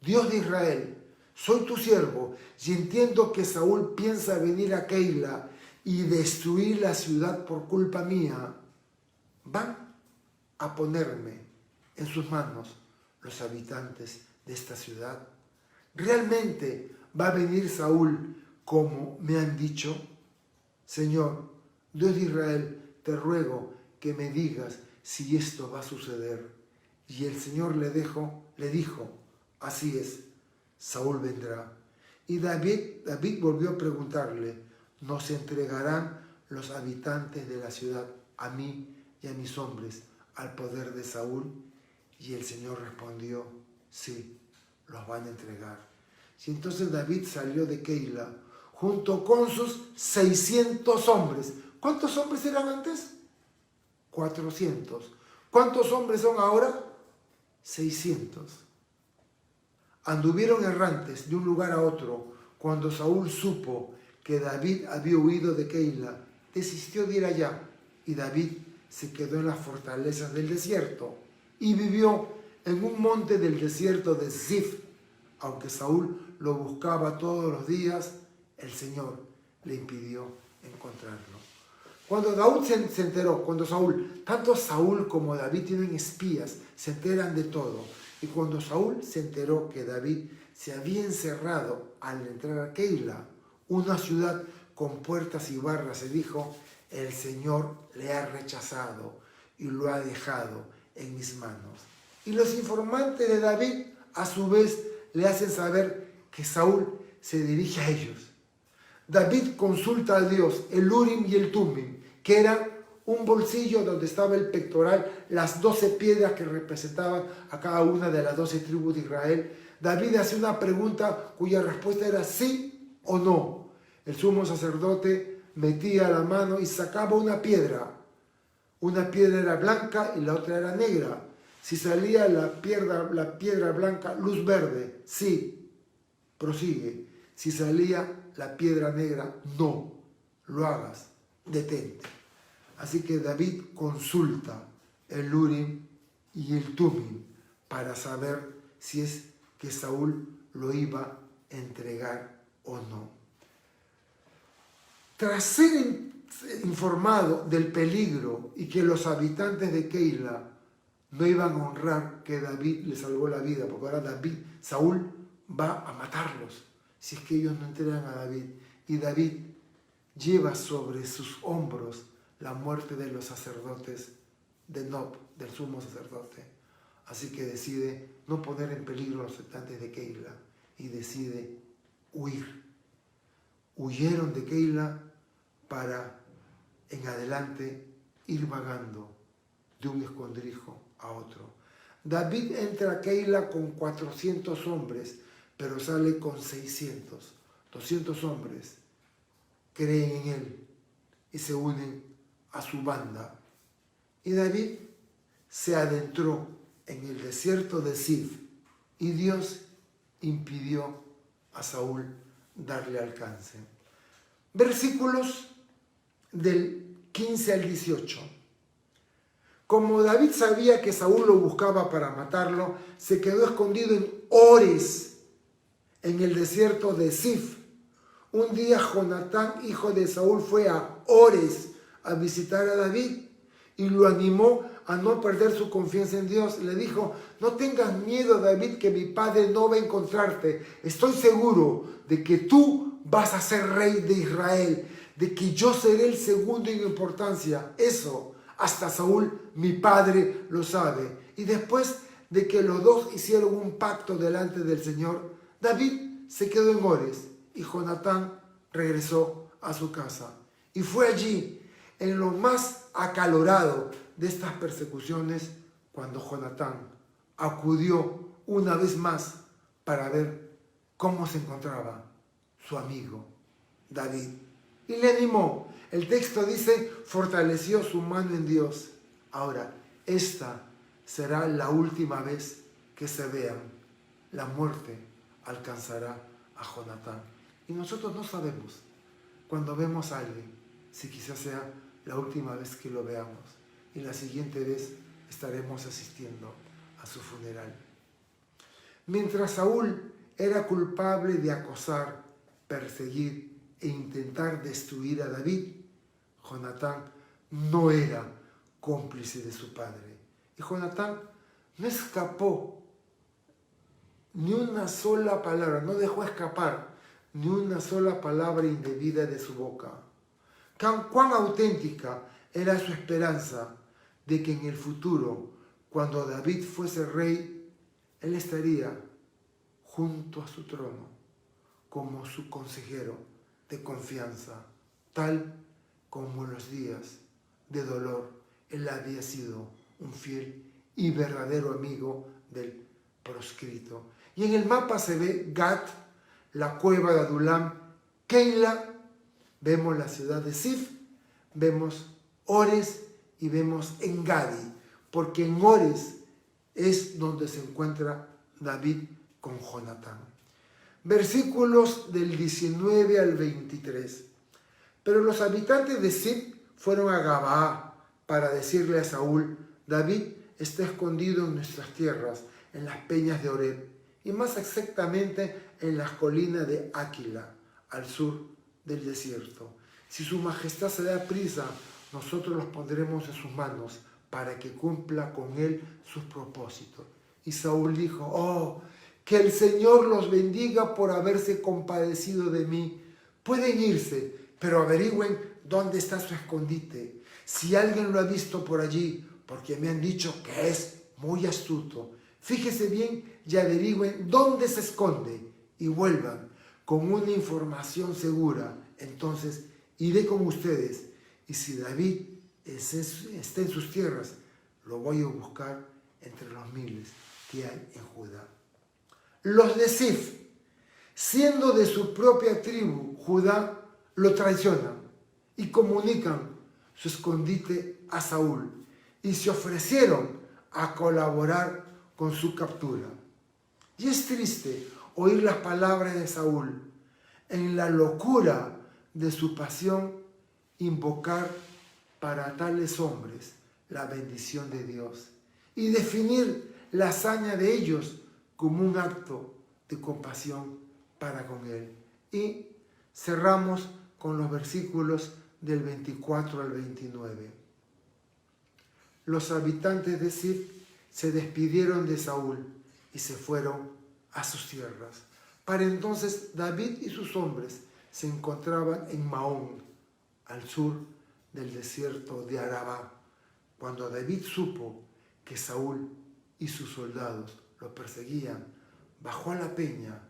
A: Dios de Israel, soy tu siervo y entiendo que Saúl piensa venir a Keila y destruir la ciudad por culpa mía. ¿Van a ponerme en sus manos los habitantes de esta ciudad? ¿Realmente va a venir Saúl como me han dicho? Señor, Dios de Israel, te ruego que me digas si esto va a suceder. Y el Señor le dijo, así es, Saúl vendrá. Y David volvió a preguntarle, ¿nos entregarán los habitantes de la ciudad a mí y a mis hombres al poder de Saúl? Y el Señor respondió, sí, los van a entregar. Y entonces David salió de Keila junto con sus 600 hombres. ¿Cuántos hombres eran antes? 400. ¿Cuántos hombres son ahora? 600. Anduvieron errantes de un lugar a otro. Cuando Saúl supo que David había huido de Keila, desistió de ir allá, y David se quedó en las fortalezas del desierto y vivió en un monte del desierto de Zif. Aunque Saúl lo buscaba todos los días, el Señor le impidió encontrarlo. Cuando Saúl, tanto Saúl como David tienen espías, se enteran de todo. Y cuando Saúl se enteró que David se había encerrado al entrar a Keila, una ciudad con puertas y barras, se dijo, el Señor le ha rechazado y lo ha dejado en mis manos. Y los informantes de David, a su vez, le hacen saber que Saúl se dirige a ellos. David consulta a Dios el Urim y el Tumim, que eran un bolsillo donde estaba el pectoral, las 12 piedras que representaban a cada una de las 12 tribus de Israel. David hace una pregunta cuya respuesta era sí o no. El sumo sacerdote metía la mano y sacaba una piedra. Una piedra era blanca y la otra era negra. Si salía la piedra blanca, luz verde, sí, prosigue. Si salía la piedra negra, no lo hagas, detente. Así que David consulta el Urim y el Tumim para saber si es que Saúl lo iba a entregar o no. Tras ser informado del peligro y que los habitantes de Keila no iban a honrar que David le salvó la vida, porque ahora Saúl va a matarlos si es que ellos no entregan a David. Y David lleva sobre sus hombros la muerte de los sacerdotes de Nob, del sumo sacerdote. Así que decide no poner en peligro a los habitantes de Keila y decide huir. Huyeron de Keila para en adelante ir vagando de un escondrijo a otro. David entra a Keila con 400 hombres, pero sale con 600. 200 hombres creen en él y se unen a su banda. Y David se adentró en el desierto de Zif y Dios impidió a Saúl darle alcance. Versículos del 15 al 18. Como David sabía que Saúl lo buscaba para matarlo, se quedó escondido en Ores, en el desierto de Zif. Un día Jonatán, hijo de Saúl, fue a Ores a visitar a David y lo animó a no perder su confianza en Dios. Le dijo: no tengas miedo, David, que mi padre no va a encontrarte. Estoy seguro de que tú vas a ser rey de Israel, de que yo seré el segundo en importancia. Eso hasta Saúl, mi padre, lo sabe. Y después de que los dos hicieron un pacto delante del Señor, David se quedó en Ores y Jonatán regresó a su casa. Y fue allí, en lo más acalorado de estas persecuciones, cuando Jonatán acudió una vez más para ver cómo se encontraba su amigo David. Y le animó. El texto dice: fortaleció su mano en Dios. Ahora, esta será la última vez que se vean. La muerte alcanzará a Jonatán. Y nosotros no sabemos, cuando vemos a alguien, si quizás sea la última vez que lo veamos. Y la siguiente vez estaremos asistiendo a su funeral. Mientras Saúl era culpable de acosar, perseguir e intentar destruir a David, Jonatán no era cómplice de su padre. Y Jonatán no escapó ni una sola palabra, no dejó escapar ni una sola palabra indebida de su boca. Cuán auténtica era su esperanza de que en el futuro, cuando David fuese rey, él estaría junto a su trono como su consejero de confianza, tal como en los días de dolor él había sido un fiel y verdadero amigo del proscrito. Y en el mapa se ve Gat, la cueva de Adulam, Keila, vemos la ciudad de Sif, vemos Ores y vemos Engadi, porque en Ores es donde se encuentra David con Jonatán. Versículos del 19 al 23. Pero los habitantes de Sif fueron a Gabaa para decirle a Saúl: David está escondido en nuestras tierras, en las peñas de Oreb, y más exactamente en las colinas de Aquila, al sur del desierto. Si su majestad se da prisa, nosotros los pondremos en sus manos para que cumpla con él sus propósitos. Y Saúl dijo: oh, que el Señor los bendiga por haberse compadecido de mí. Pueden irse, pero averigüen dónde está su escondite. Si alguien lo ha visto por allí, porque me han dicho que es muy astuto, fíjese bien y averigüen dónde se esconde y vuelvan con una información segura. Entonces iré con ustedes, y si David está en sus tierras, lo voy a buscar entre los miles que hay en Judá. Los de Sif, siendo de su propia tribu, Judá, lo traicionan y comunican su escondite a Saúl y se ofrecieron a colaborar con su captura. Y es triste oír las palabras de Saúl, en la locura de su pasión, invocar para tales hombres la bendición de Dios y definir la hazaña de ellos como un acto de compasión para con él. Y cerramos con los versículos del 24 al 29. Los habitantes de Sif se despidieron de Saúl y se fueron a sus tierras. Para entonces David y sus hombres se encontraban en Maón, al sur del desierto de Arabá. Cuando David supo que Saúl y sus soldados lo perseguían, bajó a la peña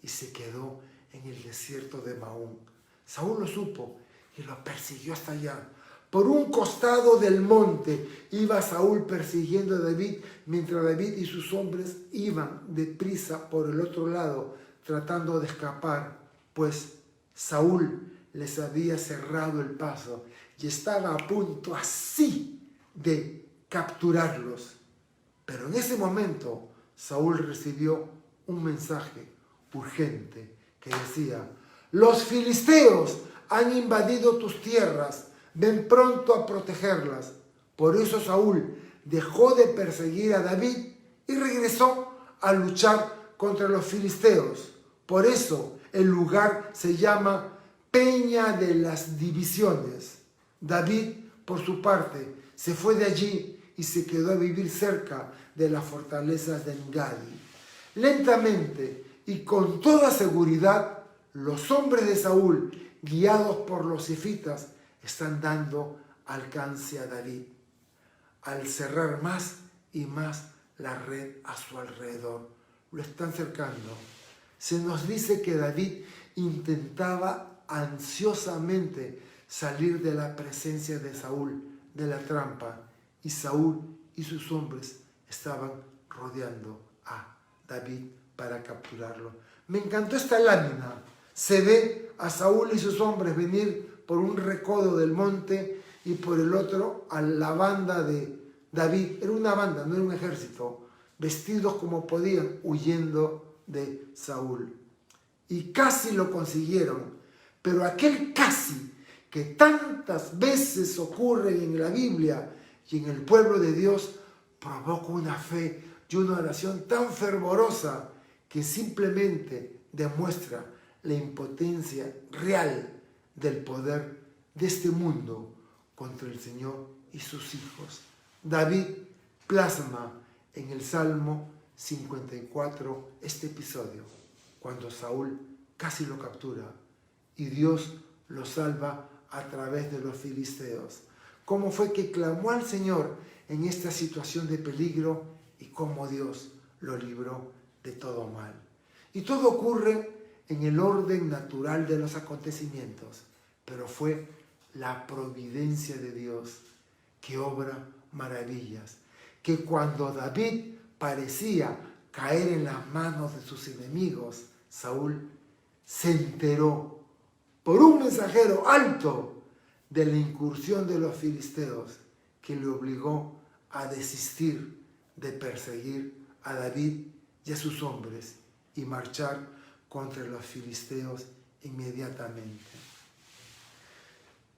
A: y se quedó en el desierto de Maón. Saúl lo supo y lo persiguió hasta allá. Por un costado del monte iba Saúl persiguiendo a David, mientras David y sus hombres iban deprisa por el otro lado, tratando de escapar, pues Saúl les había cerrado el paso y estaba a punto así de capturarlos. Pero en ese momento Saúl recibió un mensaje urgente que decía: los filisteos han invadido tus tierras, ven pronto a protegerlas. Por eso Saúl dejó de perseguir a David y regresó a luchar contra los filisteos. Por eso El lugar se llama Peña de las Divisiones. David, por su parte, se fue de allí y se quedó a vivir cerca de las fortalezas de Engadi. Lentamente y con toda seguridad, los hombres de Saúl, guiados por los sifitas, están dando alcance a David, al cerrar más y más la red a su alrededor. Lo están cercando. Se nos dice que David intentaba ansiosamente salir de la presencia de Saúl, de la trampa, y Saúl y sus hombres estaban rodeando a David para capturarlo. Me encantó esta lámina. Se ve a Saúl y sus hombres venir por un recodo del monte y por el otro a la banda de David. Era una banda, no era un ejército, vestidos como podían, huyendo de Saúl. Y casi lo consiguieron, pero aquel casi que tantas veces ocurre en la Biblia y en el pueblo de Dios, provoca una fe y una oración tan fervorosa que simplemente demuestra la impotencia real del poder de este mundo contra el Señor y sus hijos. David plasma en el Salmo 54 este episodio, cuando Saúl casi lo captura y Dios lo salva a través de los filisteos. Cómo fue que clamó al Señor en esta situación de peligro y cómo Dios lo libró de todo mal. Y todo ocurre en el orden natural de los acontecimientos, pero fue la providencia de Dios que obra maravillas, que cuando David parecía caer en las manos de sus enemigos, Saúl se enteró por un mensajero alto de la incursión de los filisteos, que le obligó a desistir de perseguir a David y a sus hombres y marchar contra los filisteos inmediatamente.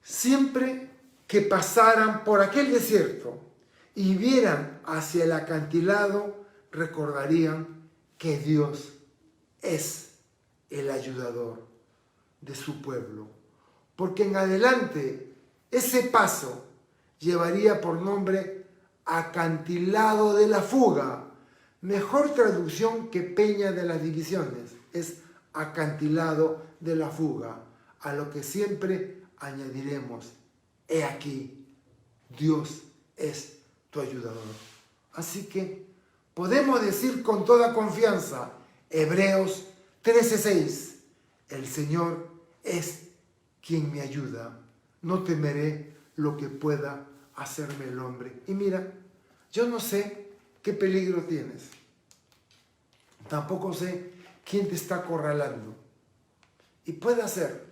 A: Siempre que pasaran por aquel desierto y vieran hacia el acantilado, recordarían que Dios es el ayudador de su pueblo, porque en adelante ese paso llevaría por nombre acantilado de la fuga. Mejor traducción que Peña de las Divisiones es acantilado de la fuga, a lo que siempre añadiremos: he aquí, Dios es tu ayudador. Así que podemos decir con toda confianza, Hebreos 13:6, el Señor es quien me ayuda, no temeré lo que pueda hacerme el hombre. Y mira, yo no sé qué peligro tienes, tampoco sé quién te está acorralando, y puede ser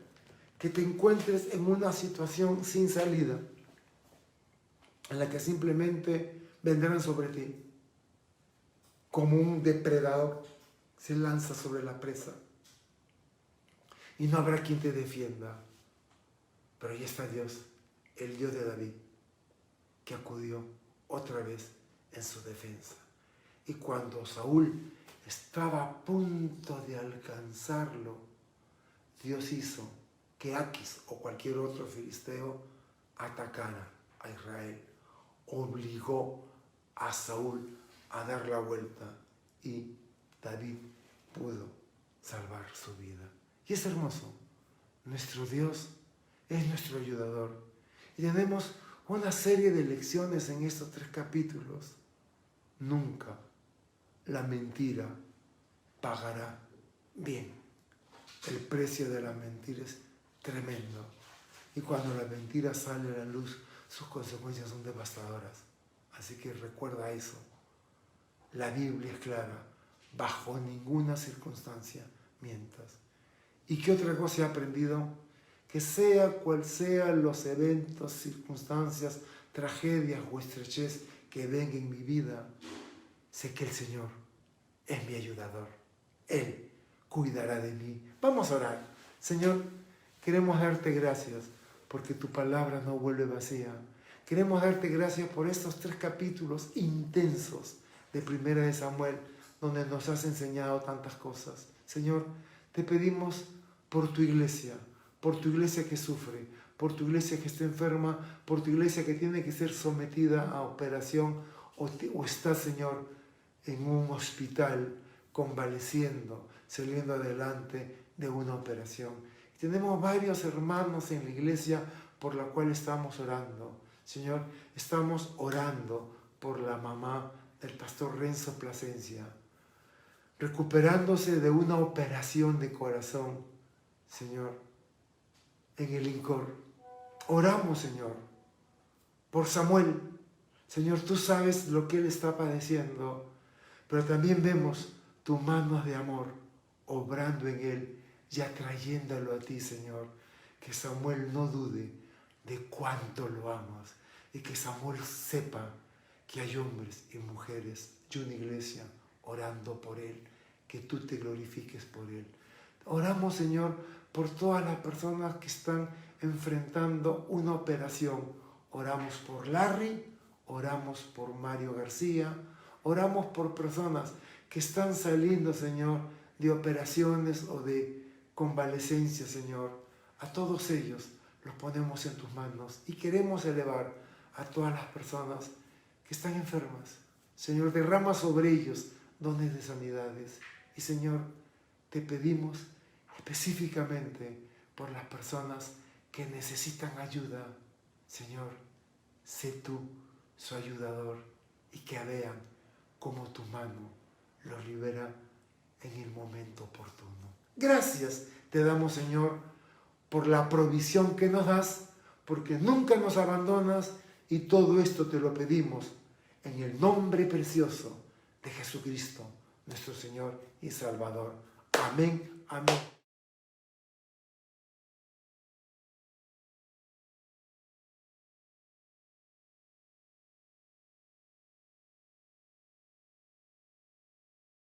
A: que te encuentres en una situación sin salida, en la que simplemente vendrán sobre ti como un depredador se lanza sobre la presa y no habrá quien te defienda. Pero ahí está Dios, el Dios de David, que acudió otra vez en su defensa. Y cuando Saúl estaba a punto de alcanzarlo, Dios hizo que Aquis o cualquier otro filisteo atacara a Israel. Obligó a Saúl a dar la vuelta y David pudo salvar su vida. Y es hermoso. Nuestro Dios es nuestro ayudador. Y tenemos una serie de lecciones en estos 3 capítulos. Nunca la mentira pagará bien. El precio de la mentira es tremendo. Y cuando la mentira sale a la luz, sus consecuencias son devastadoras. Así que recuerda eso. La Biblia es clara. Bajo ninguna circunstancia mientas. ¿Y qué otra cosa he aprendido? Que sea cual sean los eventos, circunstancias, tragedias o estrechez que vengan en mi vida, sé que el Señor es mi ayudador. Él cuidará de mí. Vamos a orar. Señor, queremos darte gracias porque tu palabra no vuelve vacía. Queremos darte gracias por estos 3 capítulos intensos de Primera de Samuel, donde nos has enseñado tantas cosas. Señor, Te pedimos por tu iglesia que sufre, por tu iglesia que está enferma, por tu iglesia que tiene que ser sometida a operación o está, Señor, en un hospital convaleciendo, saliendo adelante de una operación. Tenemos varios hermanos en la iglesia por la cual estamos orando. Señor, estamos orando por la mamá del pastor Renzo Plasencia, recuperándose de una operación de corazón, Señor, en el INCOR. Oramos, Señor, por Samuel. Señor, tú sabes lo que él está padeciendo, pero también vemos tus manos de amor obrando en él y atrayéndolo a ti, Señor. Que Samuel no dude de cuánto lo amas y que Samuel sepa que hay hombres y mujeres y una iglesia orando por él, que tú te glorifiques por él. Oramos, Señor, por todas las personas que están enfrentando una operación. Oramos por Larry, oramos por Mario García, oramos por personas que están saliendo, Señor, de operaciones o de convalecencia, Señor. A todos ellos los ponemos en tus manos y queremos elevar a todas las personas que están enfermas. Señor, derrama sobre ellos dones de sanidades. Y Señor, te pedimos específicamente por las personas que necesitan ayuda. Señor, sé tú su ayudador y que vean cómo tu mano los libera en el momento oportuno. Gracias te damos, Señor, por la provisión que nos das, porque nunca nos abandonas, y todo esto te lo pedimos en el nombre precioso de Jesucristo, nuestro Señor y Salvador. Amén, amén.